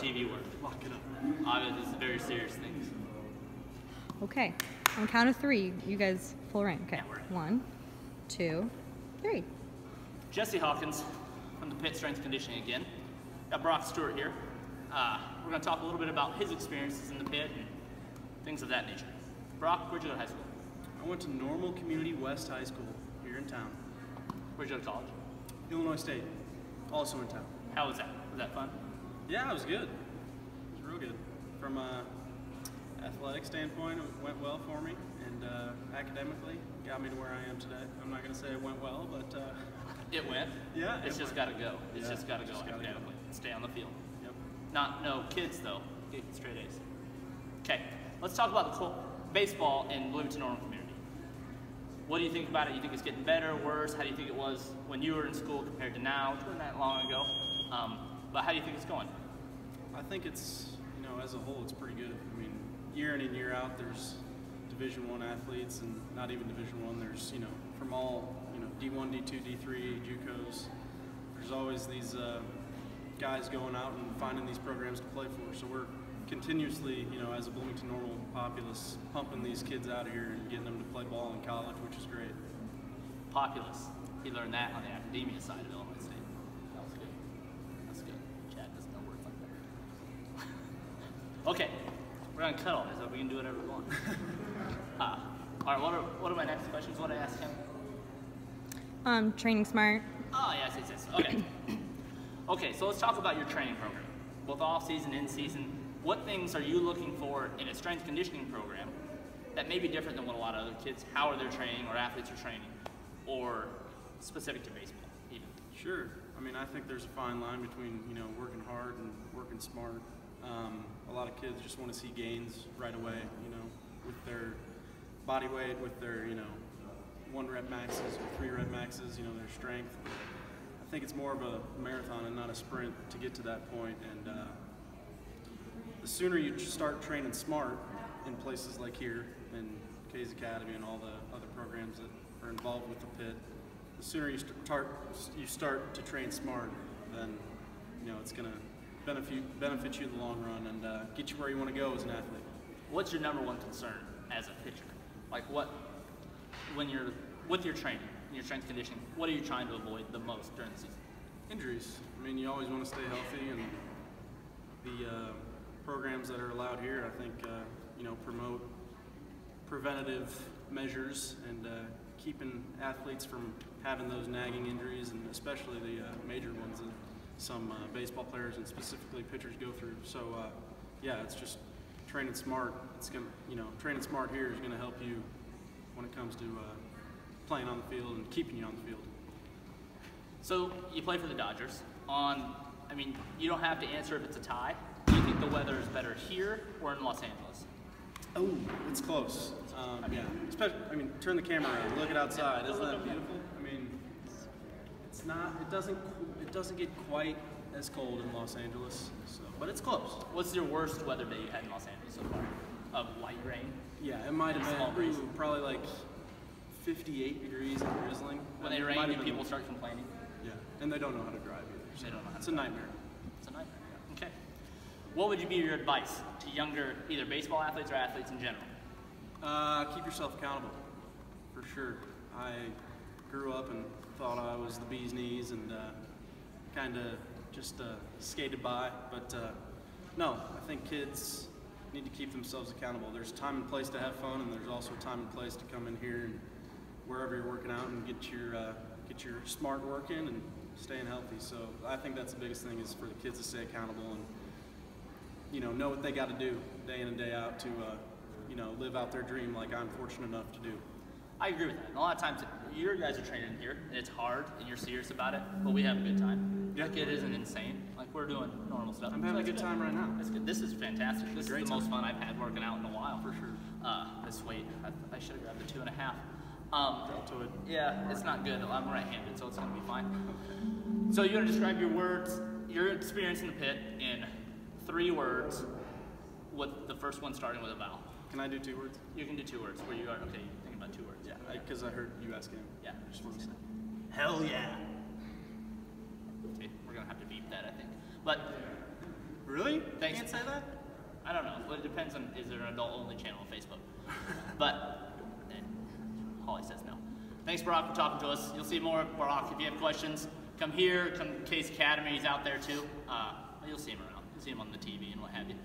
TV work. Lock it up. This is a very serious thing. Okay. On the count of 3, you guys full rank. Okay. Yeah, 1, 2, 3. Jesse Hawkins from the Pit Strength Conditioning again. Got Brock Stewart here. We're going to talk a little bit about his experiences in the pit and things of that nature. Brock, where'd you go to high school? I went to Normal Community West High School here in town. Where'd you go to college? Illinois State, also in town. How was that? Was that fun? Yeah, it was good. It was real good. From an athletic standpoint, it went well for me, and academically, got me to where I am today. I'm not going to say it went well, but it went. Yeah, it's just got to go. It's just got to go academically. Stay on the field. Yep. No kids though. Get straight A's. Okay, let's talk about the baseball in Bloomington Normal Community. What do you think about it? You think it's getting better, worse? How do you think it was when you were in school compared to now? It wasn't that long ago. But how do you think it's going? I think it's, as a whole, it's pretty good. I mean, year in and year out, there's Division I athletes, and not even Division I. There's, from all, D1, D2, D3, JUCOs. There's always these guys going out and finding these programs to play for. So we're continuously, as a Bloomington Normal populace, pumping these kids out of here and getting them to play ball in college, which is great. Populace. He learned that on the academia side of Illinois State. That was good. That's good. Chad doesn't know words like that. Okay, we're gonna cut all this so we can do whatever we want. All right, what are my next questions? What did I ask him? Training smart. Oh, yes. Okay. Okay, so let's talk about your training program. Both off-season, in-season. What things are you looking for in a strength conditioning program that may be different than what a lot of other kids, how are they training or athletes are training, or specific to baseball even? Sure. I mean, I think there's a fine line between, working hard and working smart. A lot of kids just want to see gains right away, with their body weight, with their, 1 rep maxes or 3 rep maxes, their strength. I think it's more of a marathon and not a sprint to get to that point. And the sooner you start training smart in places like here and K's Academy and all the other programs that are involved with the pit, the sooner you start to train smart, then it's going to benefit you in the long run and get you where you want to go as an athlete. What's your number one concern as a pitcher? Like when you're with your training, your strength conditioning, what are you trying to avoid the most during the season? Injuries. I mean, you always want to stay healthy, and the programs that are allowed here, I think, promote preventative measures and keeping athletes from having those nagging injuries, and especially the major ones that some baseball players and specifically pitchers go through. So, yeah, it's just training smart. It's gonna, training smart here is going to help you when it comes to playing on the field and keeping you on the field. So you play for the Dodgers. You don't have to answer if it's a tie. Do you think the weather is better here or in Los Angeles? Oh, it's close. Yeah, especially. Turn the camera around. Look at outside. Isn't that beautiful? It's not. It doesn't get quite as cold in Los Angeles, but it's close. What's your worst weather day you had in Los Angeles so far? Of light rain? Yeah, it might have been probably like 58 degrees and drizzling. When they rain, do people start complaining? Yeah, and they don't know how to drive either. So they don't know how to it's a nightmare. It's a nightmare. Okay. What would be your advice to younger, either baseball athletes or athletes in general? Keep yourself accountable, for sure. I grew up and thought I was the bee's knees and kind of just skated by, but no, I think kids need to keep themselves accountable. There's time and place to have fun, and there's also time and place to come in here and wherever you're working out and get your smart work in and staying healthy. So I think that's the biggest thing, is for the kids to stay accountable and know what they got to do day in and day out to live out their dream like I'm fortunate enough to do. I agree with that. And a lot of times, your guys are training here, and it's hard, and you're serious about it, but we have a good time. Yeah. Like, it isn't insane. Like, we're doing normal stuff. I'm having a good time right now. That's good. This is fantastic. This is the most fun I've had working out in a while. For sure. This weight, I should have grabbed the 2.5. Deltoid. Yeah, it's not good. I'm right-handed, so it's going to be fine. Okay. So you're going to describe your experience in the pit in 3 words, with the first one starting with a vowel. Can I do 2 words? You can do 2 words. Where you are, okay, you're thinking about 2 words. Yeah, because I heard you asking him. Yeah. I just want to say. Hell yeah. Okay, we're going to have to beep that, I think. But Really? Thanks. Can't say that? I don't know. Well, it depends on, is there an adult-only channel on Facebook? But Holly says no. Thanks, Brock, for talking to us. You'll see more of Brock. If you have questions, come here, come to Case Academy. He's out there too. You'll see him around. You'll see him on the TV and what have you.